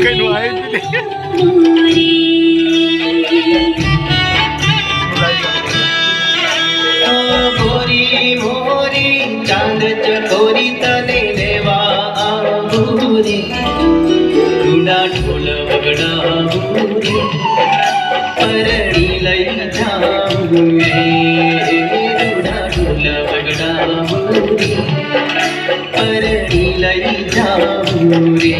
કઈનું આવે મોરી મોરી ચાંદ ચકોરી તને લેવા આવું રે રૂડા ઢોલ વગડાવું રે પરણી લઈ જાવું રે રૂડા ઢોલ વગડાવું રે પરણી લઈ જાવું રે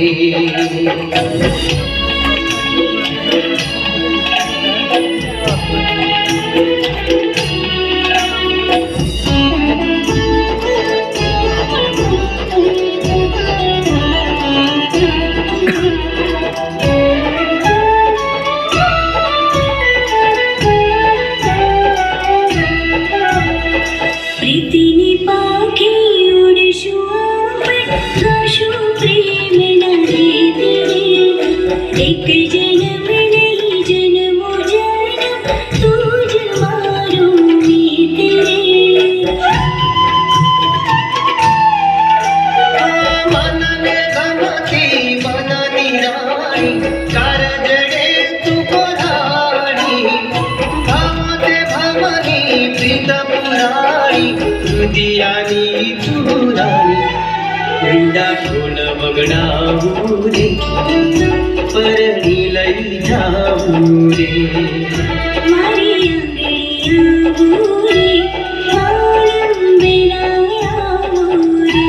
પ્રીતિની પાખી ઉડશું આપણે ગાશું પ્રેમના ગીતે એક જન્મ નહીં જન્મો જન્મ તું જ મારો મીત રે મનને ગમતી મનની રાણી કારજડે તું કોરાણી ભાવતે ભવની પ્રીત પુરાણી દુધિયાની ચૂરાણી રૂડા ઢોલ વગડાવું રે પરણી લઈ જાવું રે મારી આંગળી આવું રે મારા આવું રે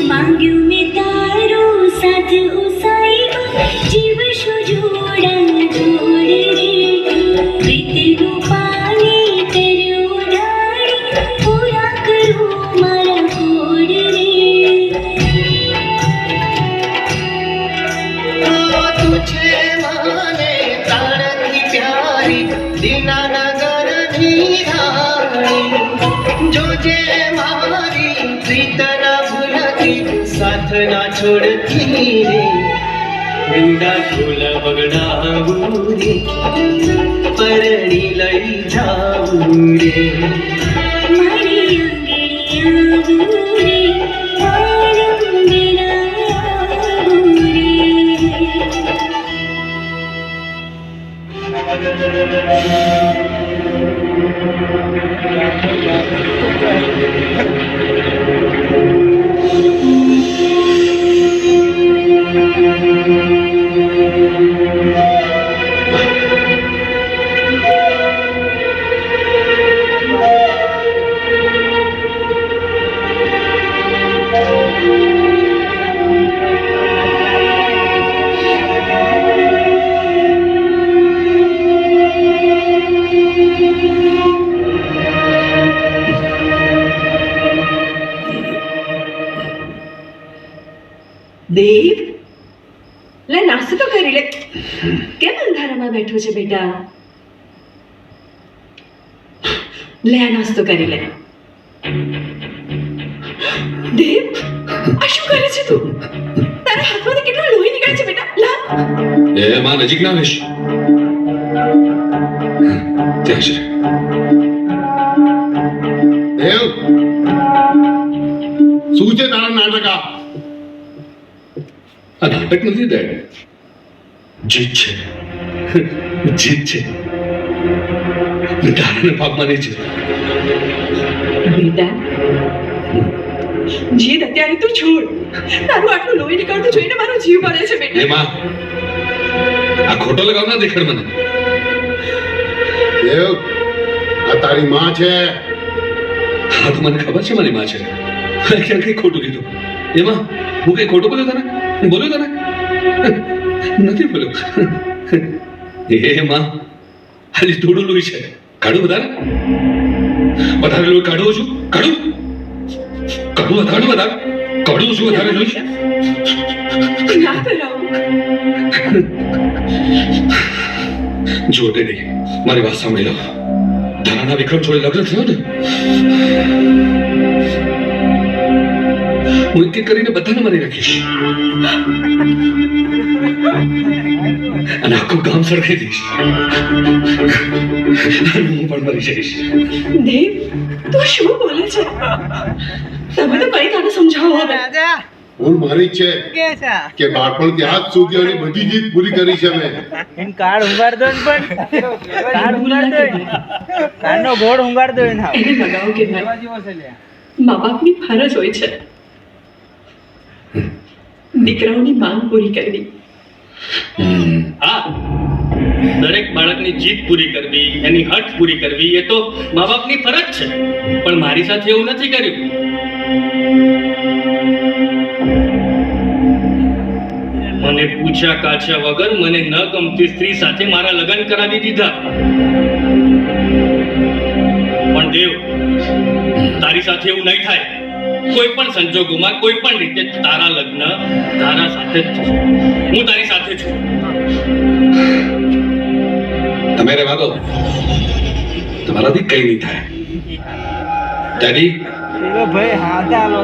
માંગ્યું મેં તારો સાથ ઓ સાઈબા જીવશું જોડા જોડ રે પ્રીતનું પાણી કર્યું ડાળી પૂરા કરું મારા કોડ રે તુझे माने प्राणથી प्यारी दीनानगरनी राणी જોજે મારી પ્રીત ના ભૂલતી સાથ ના છોડતી રે રૂડા ઢોલ વગડાવું રે પરણી લઈ જાવું રે મારી આંગળી આવું રે મારા આવું રે દેવ લે નાસ્તો તો કરી લે કેમ અંધારામાં બેઠો છે બેટા લે આ નાસ્તો કરી લે દેવ આ શું કરે છે તું તારા હાથમાંથી કેટલું લોહી નીકળે છે બેટા લા એ માં નજીક ના આવીશ ત્યાં છે દેવ શું છે તારા નાટક આ નાટક નથી ડેડ જીત છે જીત છે તારાને પાપમાં નહીં છે બેટા જીદ અત્યારે તું છોડ તારું આટલું લોહી નીકળતું જોઈને મારો જીવ બળે છે બેટા એ માં આ ખોટો લગાવ ના દેખાડ મને દેવ આ તારી માં છે હા તો મને ખબર છે મારી માં છે મેં ક્યાં કઈ ખોટું કીધું એમાં હું કઈ ખોટું બોલ્યો તને નથી બોલ્યો એ માં ખાલી થોડું લોહી છે કાઢું વધારે લોહી કાઢું છું કાઢું વધારે કાઢું છું વધારે લોહી ના કરાવું જોતે નહીં મારી વાત સાંભળી લો ધારાના વિક્રમ જોડે લગ્ન થયો ને, હું એક એક કરીને બધાને મારી નાખીશ અને આખું ગામ સળગાઈ દઈશ અને હું પણ મરી જઈશ. દેવ, તું શું બોલે છે? તમે તો કઈ તાને સમજાવો હવે. ભૂલ મારી જ છે કે બાળપણથી આજ સુધી આની બધી જીત પૂરી કરી છે મેં. એમ કાળ ઉંગાડ દો ને પણ કાળ ઉંગાડ દો ને. કાળનો ગોળ ઉંગાડ દો ને. એને લગાવો કે ભાઈ, મા બાપની ફરજ હોય છે દીકરાઓની માંગ પૂરી કરવી. હા, દરેક બાળકની જીદ પૂરી કરવી, એની હઠ પૂરી કરવી એ તો મા બાપની ફરજ છે. પણ મારી સાથે એવું નથી કર્યું. મને પૂછ્યા કાછ્યા વગર મને ન ગમતી સ્ત્રી સાથે મારા લગ્ન કરાવી દીધા. પણ દેવ, તારી સાથે એવું નહીં થાય. કોઈ પણ સંજોગોમાં કોઈ પણ રીતે તારા લગ્ન તારા સાથે જ થશે. હું તારી સાથે છું. તમે રહેવા દો, તમારાથી કઈ નહીં થાય. ડેડી, ભાઈ હા ચાલો